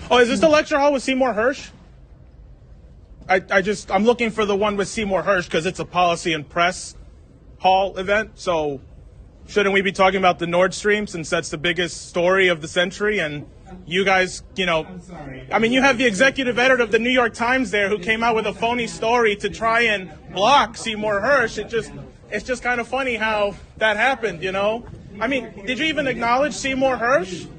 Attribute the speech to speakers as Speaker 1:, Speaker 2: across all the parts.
Speaker 1: Oh, is this the lecture hall with Seymour Hersh? I'm looking for the one with Seymour Hersh because it's a policy and press hall event. So shouldn't we be talking about the Nord Stream since that's the biggest story of the century? And you guys, you know, I mean, you have the executive editor of the New York Times there who came out with a phony story to try and block Seymour Hersh. It's just kind of funny how that happened, you know? I mean, did you even acknowledge Seymour Hersh?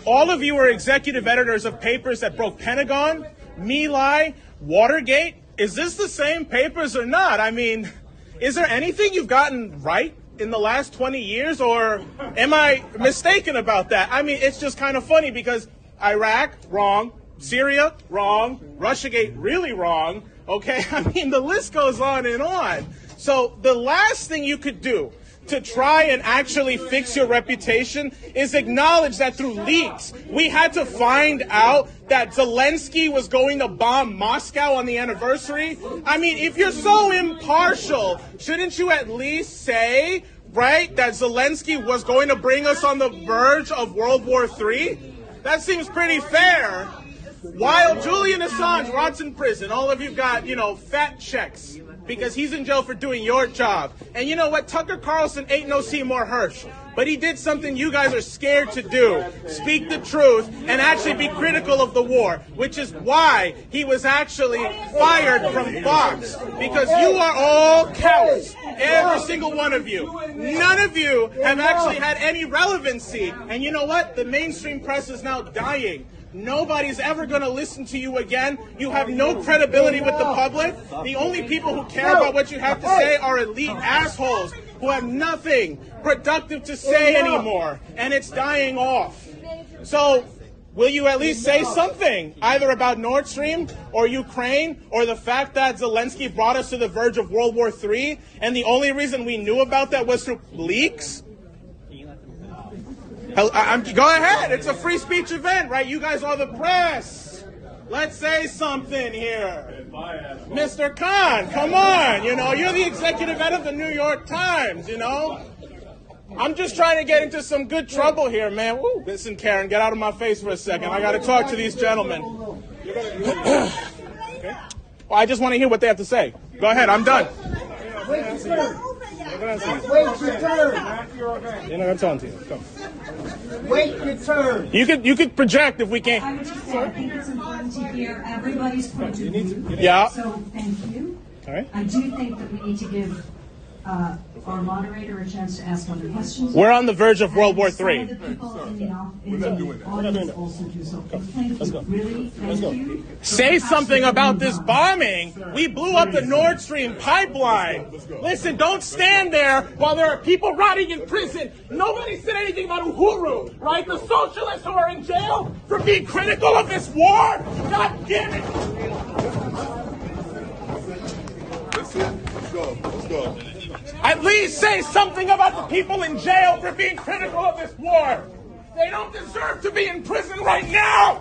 Speaker 1: All of you are executive editors of papers that broke Pentagon, My Lai, Watergate. Is this the same papers or not? I mean, is there anything you've gotten right in the last 20 years, or am I mistaken about that? I mean, it's just kind of funny because Iraq, wrong. Syria, wrong. Russiagate, really wrong. Okay, I mean, the list goes on and on. So the last thing you could do to try and actually fix your reputation is acknowledge that through leaks, we had to find out that Zelensky was going to bomb Moscow on the anniversary. I mean, if you're so impartial, shouldn't you at least say, right, that Zelensky was going to bring us on the verge of World War III? That seems pretty fair. While Julian Assange rots in prison, all of you got, you know, fat checks because he's in jail for doing your job. And you know what? Tucker Carlson ain't no Seymour Hersh. But he did something you guys are scared to do. Speak the truth and actually be critical of the war, which is why he was actually fired from Fox. Because you are all cowards. Every single one of you. None of you have actually had any relevancy. And you know what? The mainstream press is now dying. Nobody's ever going to listen to you again. You have no credibility with the public. The only people who care about what you have to say are elite assholes who have nothing productive to say anymore. And it's dying off. So will you at least say something, either about Nord Stream or Ukraine or the fact that Zelensky brought us to the verge of World War III and the only reason we knew about that was through leaks? Go ahead. It's a free speech event, right? You guys are the press. Let's say something here. Mr. Khan, come on. You know, you're the executive editor of the New York Times, you know. I'm just trying to get into some good trouble here, man. Woo. Listen, Karen, get out of my face for a second. I got to talk to these gentlemen. Okay. Well, I just want to hear what they have to say. Go ahead. I'm done.
Speaker 2: Wait your turn.
Speaker 1: You're not going to tell them to you. Come.
Speaker 2: Wait your turn.
Speaker 1: You could project if we can't.
Speaker 3: I would just say, I think it's important to hear everybody's point of view.
Speaker 1: Yeah.
Speaker 3: So thank you.
Speaker 1: All right.
Speaker 3: I do think that we need to give our moderator a chance to ask other questions.
Speaker 1: We're on the verge of World War III.
Speaker 3: Some of the people in the audience also do so. Thank you. Really, thank you.
Speaker 1: Say something about this bombing. We blew up the Nord Stream pipeline. Listen, don't stand there while there are people rotting in prison. Nobody said anything about Uhuru, right? The socialists who are in jail for being critical of this war. God damn it.
Speaker 4: Let's go.
Speaker 1: At least say something about the people in jail for being critical of this war. They don't deserve to be in prison right now.